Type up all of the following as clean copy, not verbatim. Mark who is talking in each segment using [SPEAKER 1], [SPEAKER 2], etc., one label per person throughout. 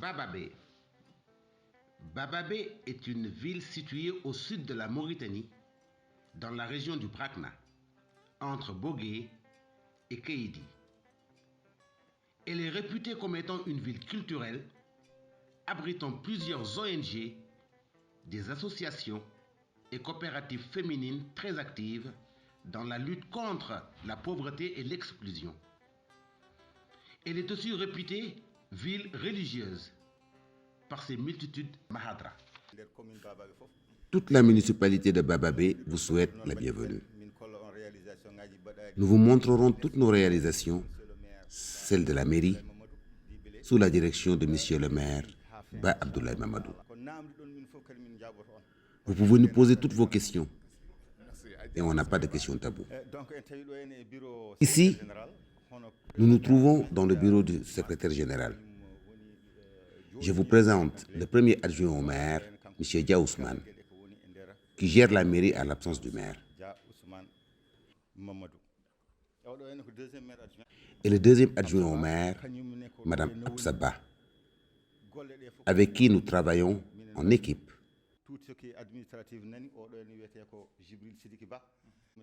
[SPEAKER 1] Bababé. Bababé est une ville située au sud de la Mauritanie, dans la région du Brakna, entre Bogué et Kéidi. Elle est réputée comme étant une ville culturelle, abritant plusieurs ONG, des associations et coopératives féminines très actives dans la lutte contre la pauvreté et l'exclusion. Elle est aussi réputée ville religieuse par ses multitudes mahadras.
[SPEAKER 2] Toute la municipalité de Bababé vous souhaite la bienvenue. Nous vous montrerons toutes nos réalisations, celles de la mairie, sous la direction de Monsieur le maire, Ba Abdoulaye Mamadou. Vous pouvez nous poser toutes vos questions et on n'a pas de questions taboues. Ici, nous nous trouvons dans le bureau du secrétaire général. Je vous présente le premier adjoint au maire, M. Dia Ousmane, qui gère la mairie à l'absence du maire. Et le deuxième adjoint au maire, Mme Absaba, avec qui nous travaillons en équipe.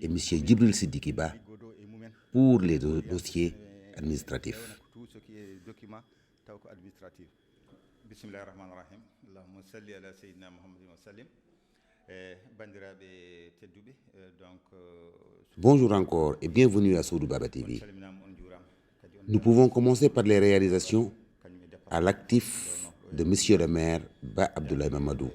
[SPEAKER 2] Et M. Djibril Sidikiba pour les dossiers administratifs. Bonjour encore et bienvenue à Soudou Baba TV. Nous pouvons commencer par les réalisations à l'actif de Monsieur le maire Ba Abdoulaye Mamadou.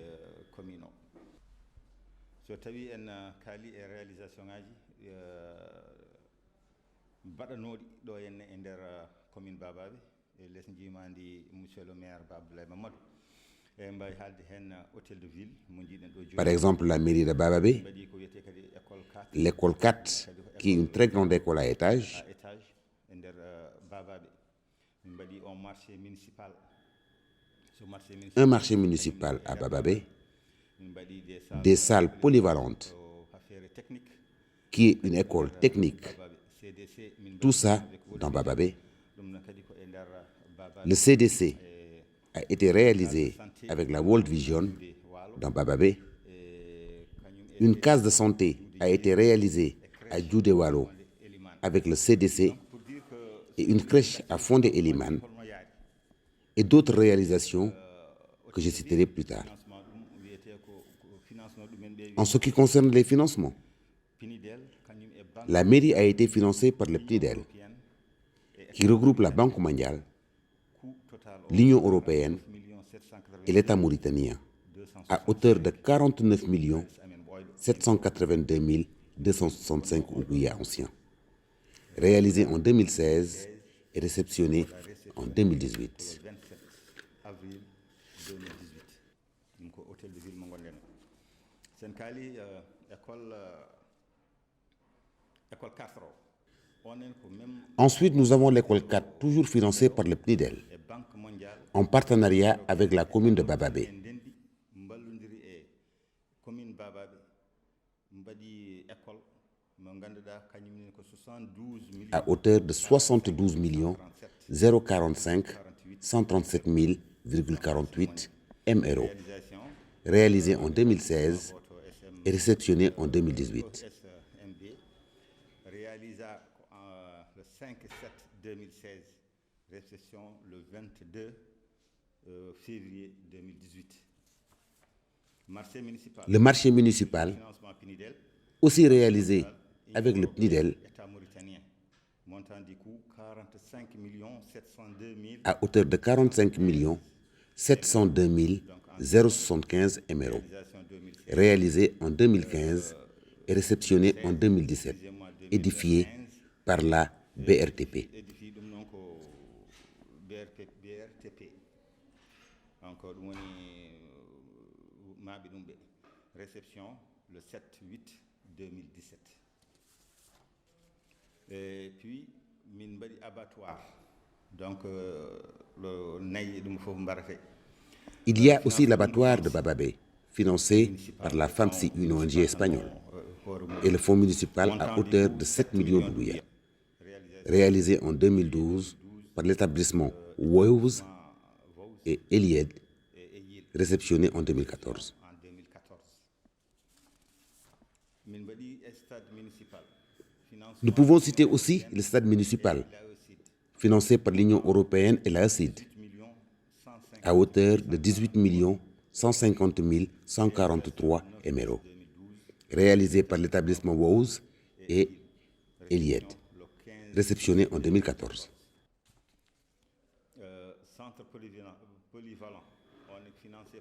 [SPEAKER 2] Par exemple, la mairie de Bababé, l'école 4, qui est une très grande école à étage, un marché municipal à Bababé, des salles polyvalentes, qui est une école technique, tout ça dans Bababé. Le CDC a été réalisé avec la World Vision dans Bababé. Une case de santé a été réalisée à Djoudewalo avec le CDC et une crèche à Fondé Eliman et d'autres réalisations que je citerai plus tard. En ce qui concerne les financements, la mairie a été financée par le PNIDEL, qui regroupe la Banque mondiale, l'Union européenne et l'État mauritanien, à hauteur de 49 782 265 oublias anciens, réalisé en 2016 et réceptionné en 2018. Ensuite, nous avons l'école 4, toujours financée par le PNIDEL, en partenariat avec la commune de Bababé, à hauteur de 72 045 137 000,48 €, réalisé en 2016 et réceptionné en 2018.
[SPEAKER 3] Réalisé le 5/7/2016, réception le 22 février 2018.
[SPEAKER 2] Le marché municipal, aussi réalisé avec le PNIDEL, à hauteur de 45 702 075 €, réalisé en 2015 et réceptionné en 2017, édifié par la BRTP.
[SPEAKER 3] Réception le 7/8/2017. Et puis, Minbadi abattoir. Donc,
[SPEAKER 2] il y a aussi l'abattoir de Bababé, financé par la FAMSI, une ONG espagnole, et le fonds municipal à hauteur de 7 millions de louis, réalisé en 2012 par l'établissement WOWS et Elied, réceptionnés en 2014. Nous pouvons citer aussi le stade municipal, financé par l'Union européenne et l'ACID, à hauteur de 18 150 143 émerauds, réalisé par l'établissement WOWS et Elied, réceptionné en 2014.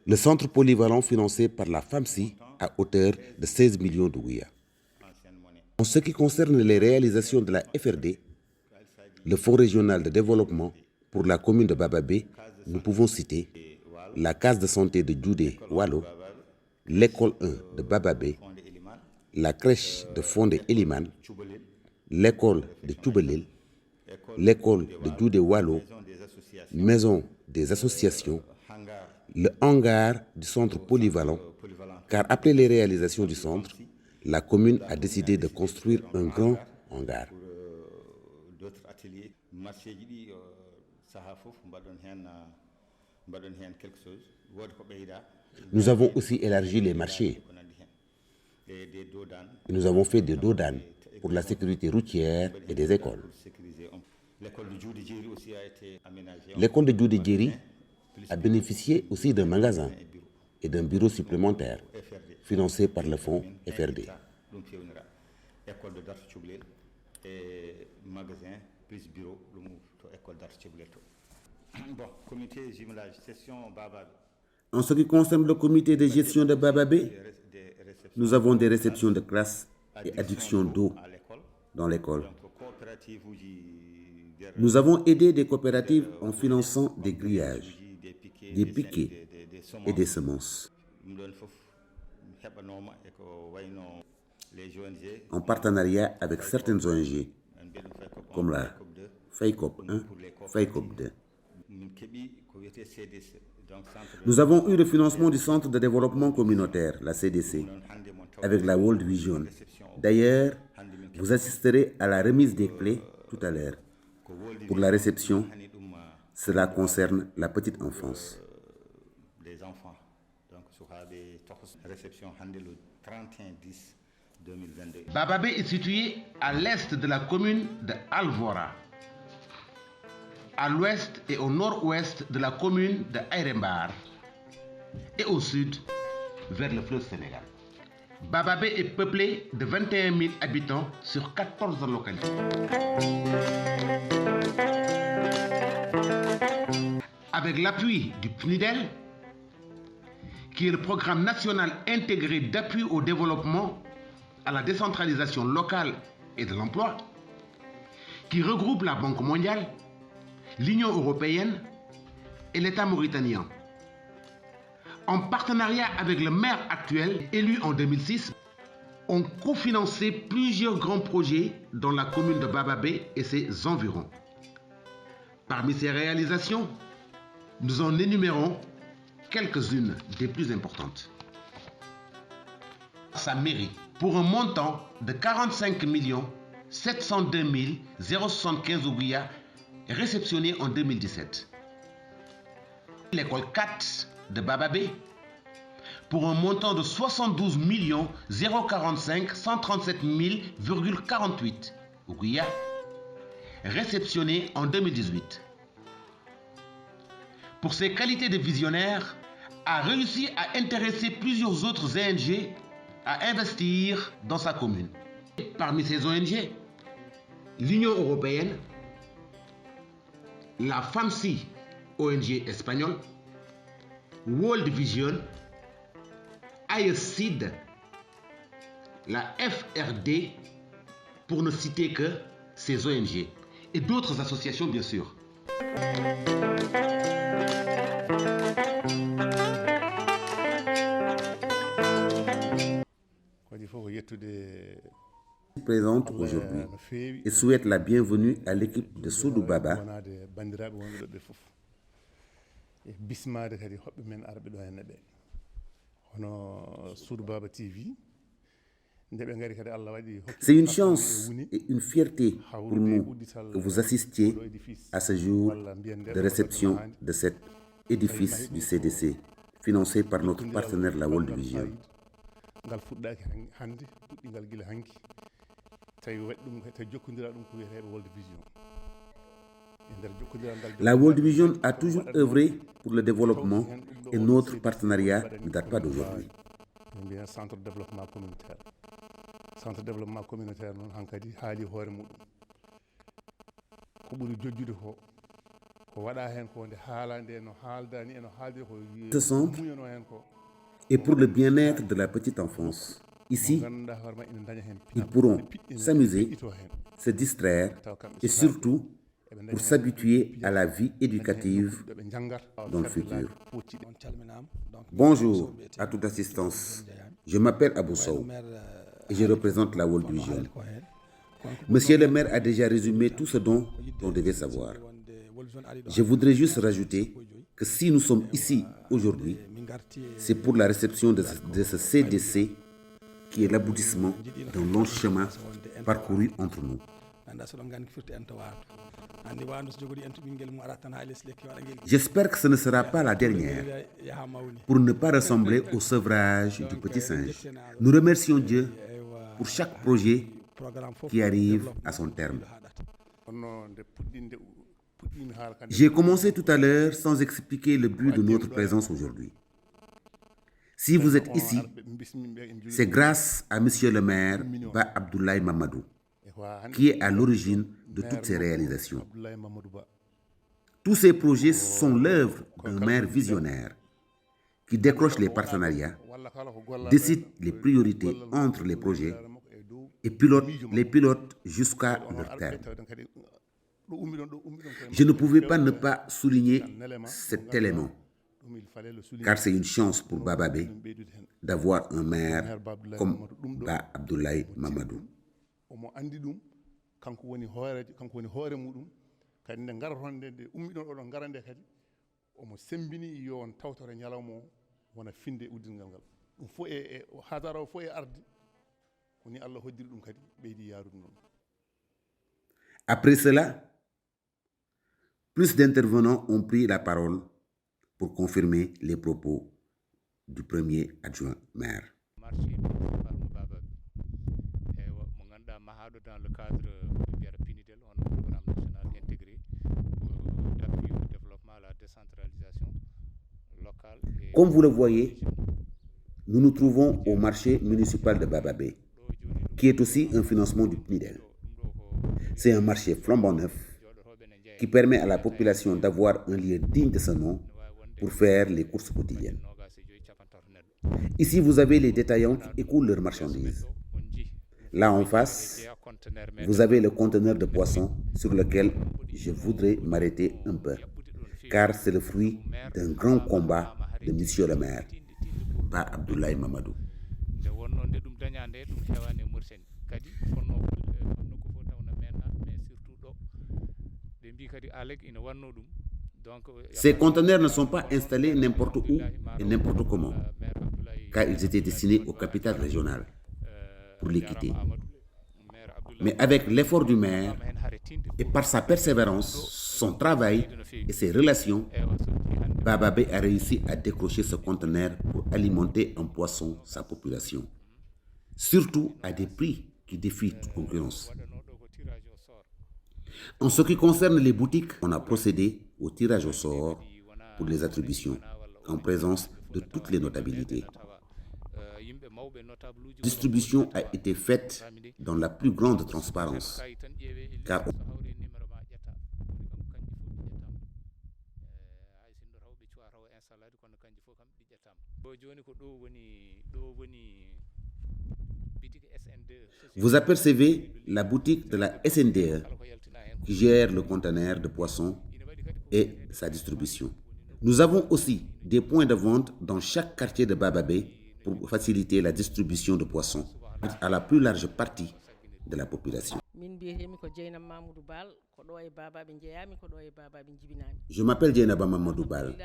[SPEAKER 2] Le centre polyvalent financé par la FAMSI à hauteur de 16 millions de ouïas. En ce qui concerne les réalisations de la FRD, le Fonds régional de développement pour la commune de Bababé, nous pouvons citer la case de santé de Djoudé Walo, l'école 1 de Bababé, la crèche de Fondé Eliman, l'école de Tchoubelil, l'école de Djoudé Walo, maison des associations, le hangar du centre polyvalent, car après les réalisations du centre, la commune a décidé de construire un grand hangar. Nous avons aussi élargi les marchés. Nous avons fait des dodanes pour la sécurité routière et des écoles. L'école de Djoudé Djeri a bénéficié aussi d'un magasin et d'un bureau supplémentaire financé par le fonds FRD. En ce qui concerne le comité de gestion de Bababé, nous avons des réceptions de classes et adduction d'eau dans l'école. Nous avons aidé des coopératives en finançant des grillages, des piquets et des semences. En partenariat avec certaines ONG, comme la FAICOP 1, FAICOP 2. Nous avons eu le financement du Centre de développement communautaire, la CDC, avec la World Vision. D'ailleurs, vous assisterez à la remise des clés tout à l'heure. Pour la réception, cela concerne la petite enfance.
[SPEAKER 1] Bababé est situé à l'est de la commune de Alvora, à l'ouest et au nord-ouest de la commune de Ayrembar et au sud vers le fleuve Sénégal. Bababé est peuplé de 21 000 habitants sur 14 localités. Avec l'appui du PNUDEL, qui est le programme national intégré d'appui au développement, à la décentralisation locale et de l'emploi, qui regroupe la Banque mondiale, l'Union européenne et l'État mauritanien. En partenariat avec le maire actuel, élu en 2006, ont cofinancé plusieurs grands projets dans la commune de Bababé et ses environs. Parmi ces réalisations, nous en énumérons quelques-unes des plus importantes. Sa mairie, pour un montant de 45 702 075 ouguiya, réceptionné en 2017. L'école 4 de Bababé, pour un montant de 72 045 137 000,48 ouguiya, réceptionné en 2018. Pour ses qualités de visionnaire, a réussi à intéresser plusieurs autres ONG à investir dans sa commune. Parmi ces ONG, l'Union européenne, la FAMSI, ONG espagnole, World Vision, ACID, la FRD, pour ne citer que ces ONG, et d'autres associations bien sûr.
[SPEAKER 2] Présente aujourd'hui et souhaite la bienvenue à l'équipe de Soudou Baba. C'est une chance et une fierté pour nous que vous assistiez à ce jour de réception de cette édifice du CDC, financé par notre partenaire la World Vision. La World Vision a toujours œuvré pour le développement et notre partenariat ne date pas d'aujourd'hui.
[SPEAKER 4] Centre de développement communautaire. Centre de développement communautaire non hankadi haali hoore mudum ko buri jojjude ko wada hen ko nde haalande no haaldani eno haalde ko
[SPEAKER 2] Ce centre est pour le bien-être de la petite enfance. Ici, ils pourront s'amuser, se distraire et surtout pour s'habituer à la vie éducative dans le futur. Bonjour à toute assistance. Je m'appelle Abou Sow et je représente la World Vision. Monsieur le maire a déjà résumé tout ce dont on devait savoir. Je voudrais juste rajouter que si nous sommes ici aujourd'hui, c'est pour la réception de ce CDC qui est l'aboutissement d'un long chemin parcouru entre nous. J'espère que ce ne sera pas la dernière pour ne pas ressembler au sevrage du petit singe. Nous remercions Dieu pour chaque projet qui arrive à son terme. J'ai commencé tout à l'heure sans expliquer le but de notre présence aujourd'hui. Si vous êtes ici, c'est grâce à Monsieur le maire Ba Abdoulaye Mamadou, qui est à l'origine de toutes ces réalisations. Tous ces projets sont l'œuvre d'un maire visionnaire qui décroche les partenariats, décide les priorités entre les projets et les pilote jusqu'à leur terme. Je ne pouvais pas ne pas souligner cet élément, car c'est une chance pour Bababé d'avoir un maire comme Ba Abdoulaye Mamadou. Après cela, plus d'intervenants ont pris la parole pour confirmer les propos du premier adjoint maire.
[SPEAKER 5] Dans le cadre du PNIDEL, on a un programme national intégré d'appui au développement à la décentralisation locale.
[SPEAKER 2] Comme vous le voyez, nous nous trouvons au marché municipal de Bababé, qui est aussi un financement du PNIDEL. C'est un marché flambant neuf qui permet à la population d'avoir un lieu digne de ce nom pour faire les courses quotidiennes. Ici, vous avez les détaillants qui écoulent leurs marchandises. Là en face, vous avez le conteneur de poissons sur lequel je voudrais m'arrêter un peu, car c'est le fruit d'un grand combat de Monsieur le maire, Ba Abdoulaye Mamadou. Ces conteneurs ne sont pas installés n'importe où et n'importe comment, car ils étaient destinés aux capitales régionales pour l'équité. Mais avec l'effort du maire et par sa persévérance, son travail et ses relations, Bababé a réussi à décrocher ce conteneur pour alimenter en poisson sa population, surtout à des prix qui défient toute concurrence. En ce qui concerne les boutiques, on a procédé au tirage au sort pour les attributions en présence de toutes les notabilités. La distribution a été faite dans la plus grande transparence, car vous apercevez la boutique de la SNDE qui gère le conteneur de poissons et sa distribution. Nous avons aussi des points de vente dans chaque quartier de Bababé pour faciliter la distribution de poissons à la plus large partie de la population. Je m'appelle Dieynaba Mamadou Bal.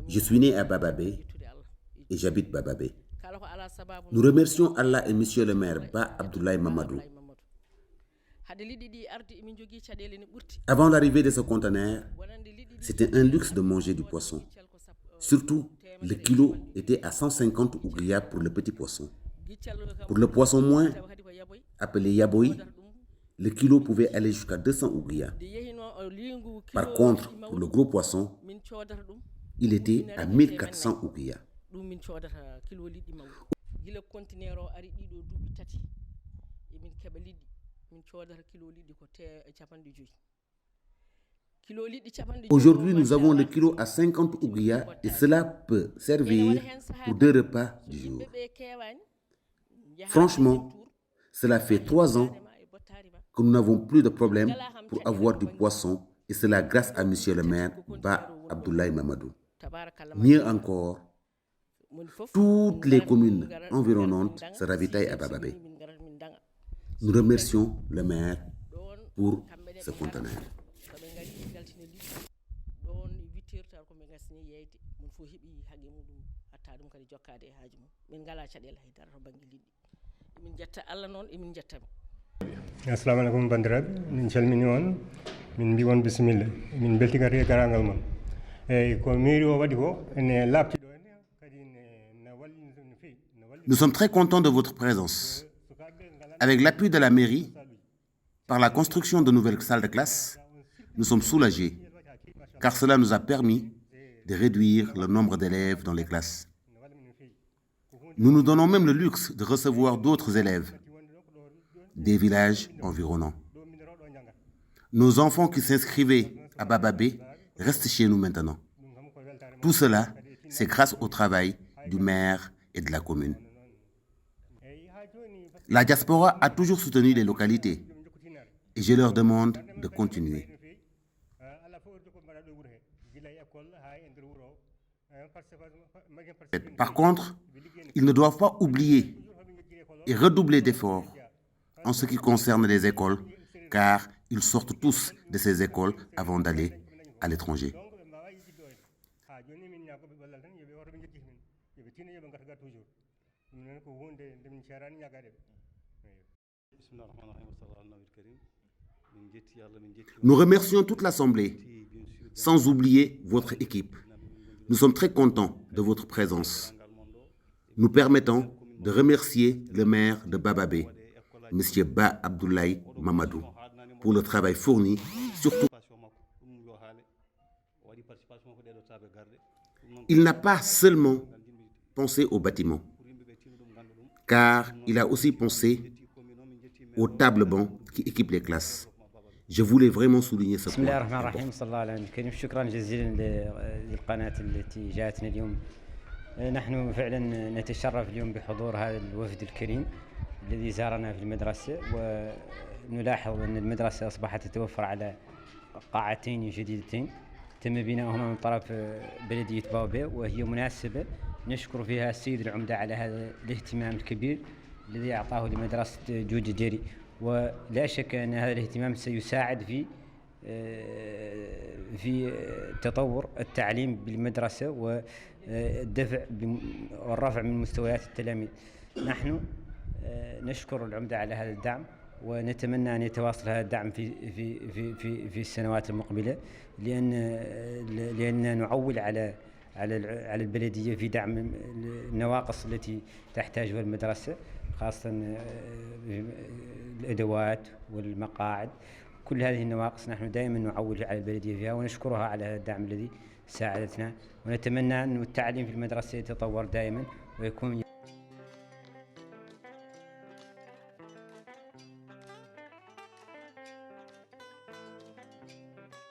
[SPEAKER 2] Je suis né à Bababé et j'habite Bababé. Nous remercions Allah et Monsieur le maire Ba Abdoulaye Mamadou Avant l'arrivée de ce conteneur, c'était un luxe de manger du poisson. Surtout, le kilo était à 150 ougriya pour le petit poisson. Pour le poisson moins, appelé yaboy, le kilo pouvait aller jusqu'à 200 ougriya. Par contre, pour le gros poisson, il était à 1400 ougriya. Aujourd'hui, nous avons le kilo à 50 ougriya et cela peut servir pour 2 repas du jour. Franchement, cela fait 3 ans que nous n'avons plus de problème pour avoir du poisson et cela grâce à monsieur le maire Ba Abdoulaye Mamadou. Mieux encore, toutes les communes environnantes se ravitaillent à Bababé. Nous remercions le maire pour ce conteneur.
[SPEAKER 6] Assalamu alaikum bandiraɓe, min calmini on, min mbi on bisimilla, min beltigati e garangal mon. Eyyi ko mairie o waɗi ko ene labti ɗo ene kadi ne walli no fewi.
[SPEAKER 2] Nous sommes très contents de votre présence. Avec l'appui de la mairie, par la construction de nouvelles salles de classe, nous sommes soulagés, car cela nous a permis de réduire le nombre d'élèves dans les classes. Nous nous donnons même le luxe de recevoir d'autres élèves des villages environnants. Nos enfants qui s'inscrivaient à Bababé restent chez nous maintenant. Tout cela, c'est grâce au travail du maire et de la commune. La diaspora a toujours soutenu les localités et je leur demande de continuer. Par contre, ils ne doivent pas oublier et redoubler d'efforts en ce qui concerne les écoles, car ils sortent tous de ces écoles avant d'aller à l'étranger. Nous remercions toute l'Assemblée, sans oublier votre équipe. Nous sommes très contents de votre présence. Nous permettons de remercier le maire de Bababé, M. Ba Abdoulaye Mamadou, pour le travail fourni, surtout. Il n'a pas seulement pensé au bâtiment, car il a aussi pensé aux tables bancs qui équipent les classes. Je voulais vraiment souligner ce point.
[SPEAKER 7] شكرا جزيلا للقناة التي جاءتنا اليوم. نحن فعلا نتشرف اليوم بحضور هذا الوفد الكريم الذي زارنا في المدرسة، ونلاحظ أن المدرسة أصبحت تتوفر على قاعتين جديدتين تم بناؤهما من طرف بلدية بابا، وهي مناسبة نشكر فيها السيد العمدة على هذا الاهتمام الكبير الذي أعطاه لمدرسة جوج ديري. ولا شك أن هذا الاهتمام سيساعد في تطور التعليم بالمدرسة والرفع من مستويات التلاميذ. نحن نشكر العمدة على هذا الدعم، ونتمنى أن يتواصل هذا الدعم في السنوات المقبلة، لأن نعول على البلدية في دعم النواقص التي تحتاجها المدرسة، خاصة الأدوات والمقاعد. كل هذه النواقص نحن دائما نعول على البلدية فيها، ونشكرها على هذا الدعم الذي ساعدتنا، ونتمنى أن التعليم في المدرسة يتطور دائما ويكون